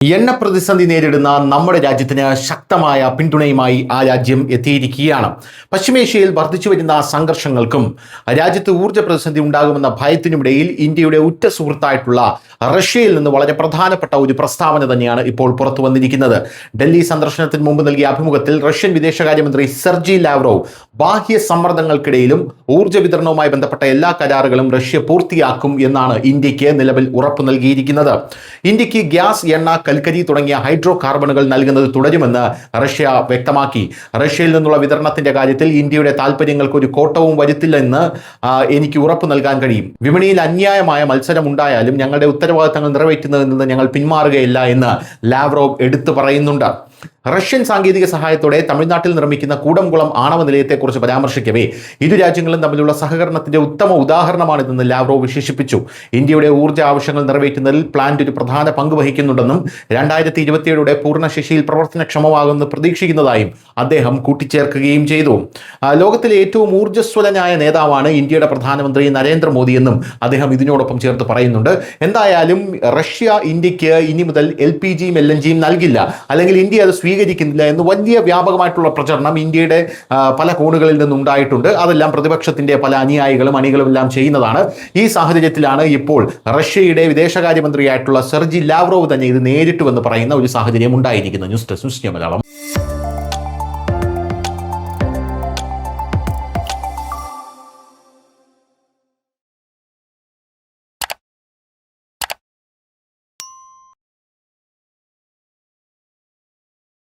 എണ്ണ പ്രതിസന്ധി നേരിടുന്ന നമ്മുടെ രാജ്യത്തിന് ശക്തമായ പിന്തുണയുമായി ആ രാജ്യം എത്തിയിരിക്കുകയാണ്. പശ്ചിമേഷ്യയിൽ വർദ്ധിച്ചു വരുന്ന സംഘർഷങ്ങൾക്കും രാജ്യത്ത് ഊർജ്ജ പ്രതിസന്ധി ഉണ്ടാകുമെന്ന ഭയത്തിനുമിടയിൽ ഇന്ത്യയുടെ ഉറ്റ സുഹൃത്തായിട്ടുള്ള റഷ്യയിൽ നിന്ന് വളരെ പ്രധാനപ്പെട്ട ഒരു പ്രസ്താവന തന്നെയാണ് ഇപ്പോൾ പുറത്തു വന്നിരിക്കുന്നത്. ഡൽഹി സന്ദർശനത്തിന് മുമ്പ് നൽകിയ അഭിമുഖത്തിൽ റഷ്യൻ വിദേശകാര്യമന്ത്രി സെർജി ലാവ്റോവ് ബാഹ്യ സമ്മർദ്ദങ്ങൾക്കിടയിലും ഊർജ്ജ വിതരണവുമായി ബന്ധപ്പെട്ട എല്ലാ കരാറുകളും റഷ്യ പൂർത്തിയാക്കും എന്നാണ് ഇന്ത്യക്ക് നിലവിൽ ഉറപ്പു നൽകിയിരിക്കുന്നത്. ഇന്ത്യക്ക് ഗ്യാസ്, എണ്ണ, കൽക്കരി തുടങ്ങിയ ഹൈഡ്രോ കാർബണുകൾ നൽകുന്നത് തുടരുമെന്ന് റഷ്യ വ്യക്തമാക്കി. റഷ്യയിൽ നിന്നുള്ള വിതരണത്തിന്റെ കാര്യത്തിൽ ഇന്ത്യയുടെ താല്പര്യങ്ങൾക്ക് ഒരു കോട്ടവും വരുത്തില്ലെന്ന് എനിക്ക് ഉറപ്പു നൽകാൻ കഴിയും. വിപണിയിൽ അന്യായമായ മത്സരം ഉണ്ടായാലും ഞങ്ങളുടെ ഉത്തരവാദിത്തങ്ങൾ നിറവേറ്റുന്നതിൽ നിന്ന് ഞങ്ങൾ പിന്മാറുകയില്ല എന്ന് ലാവ്റോവ് എടുത്തു പറയുന്നുണ്ട്. റഷ്യൻ സാങ്കേതിക സഹായത്തോടെ തമിഴ്നാട്ടിൽ നിർമ്മിക്കുന്ന കൂടംകുളം ആണവ നിലയത്തെക്കുറിച്ച് പരാമർശിക്കവേ ഇരു രാജ്യങ്ങളും തമ്മിലുള്ള സഹകരണത്തിന്റെ ഉത്തമ ഉദാഹരണമാണിതെന്ന് ലാവ്റോവ് വിശേഷിപ്പിച്ചു. ഇന്ത്യയുടെ ഊർജ്ജ ആവശ്യങ്ങൾ നിറവേറ്റുന്നതിൽ പ്ലാന്റ് ഒരു പ്രധാന പങ്ക് വഹിക്കുന്നുണ്ടെന്നും 2027 പൂർണ്ണശേഷിയിൽ പ്രവർത്തനക്ഷമമാകുമെന്ന് പ്രതീക്ഷിക്കുന്നതായും അദ്ദേഹം കൂട്ടിച്ചേർക്കുകയും ചെയ്തു. ലോകത്തിലെ ഏറ്റവും ഊർജ്ജസ്വലനായ നേതാവാണ് ഇന്ത്യയുടെ പ്രധാനമന്ത്രി നരേന്ദ്രമോദി എന്നും അദ്ദേഹം ഇതിനോടൊപ്പം ചേർത്ത് പറയുന്നുണ്ട്. എന്തായാലും റഷ്യ ഇന്ത്യക്ക് ഇനി മുതൽ LPG-യും LNG-യും നൽകില്ല, അല്ലെങ്കിൽ ഇന്ത്യ അത് സ്വീകരിക്കുന്നില്ല എന്ന് വലിയ വ്യാപകമായിട്ടുള്ള പ്രചരണം ഇന്ത്യയുടെ പല കോണുകളിൽ നിന്നുണ്ടായിട്ടുണ്ട്. അതെല്ലാം പ്രതിപക്ഷത്തിന്റെ പല അനുയായികളും അണികളും എല്ലാം ചെയ്യുന്നതാണ്. ഈ സാഹചര്യത്തിലാണ് ഇപ്പോൾ റഷ്യയുടെ വിദേശകാര്യമന്ത്രിയായിട്ടുള്ള സെർജി ലാവ്റോവ് തന്നെ ഇത് നേരിട്ടുവെന്ന് പറയുന്ന ഒരു സാഹചര്യം ഉണ്ടായിരിക്കുന്നത്. News desk Malayalam.